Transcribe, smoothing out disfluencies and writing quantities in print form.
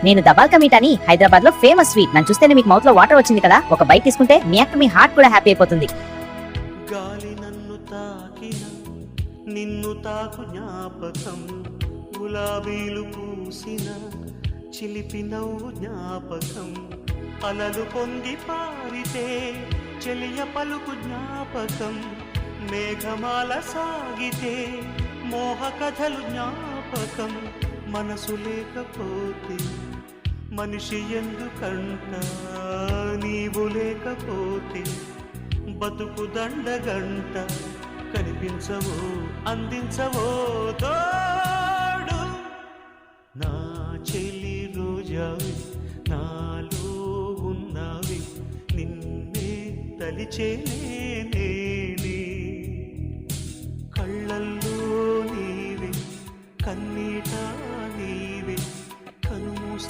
నేను దబాల్ కా మీఠాని హైదరాబాద్ లో ఫేమస్ స్వీట్. నన్ను చూస్తేనే మీకు మౌత్ లో వాటర్ వచ్చింది కదా. ఒక బైట్ తీసుకుంటే మీ హార్ట్ కూడా హ్యాపీ అయిపోతుంది. గాలి నన్ను తాకిన నిన్ను తాకు జ్ఞాపకం, గులాబీలు పూసిన చిలిపి నవ్వు జ్ఞాపకం, అలలు పొంగి పారితే చెలియ పలుకు జ్ఞాపకం, మేఘమాల సాగితే మోహ కథలు జ్ఞాపకం. మనసు లేకపోతే మనిషి ఎందుకంట, నీవు లేకపోతే బతుకు దండగంట. కనిపించవో అందించవో తోడు, నా చెలి రోజావి నాలో ఉన్నవి, నిన్నే తలిచేనే.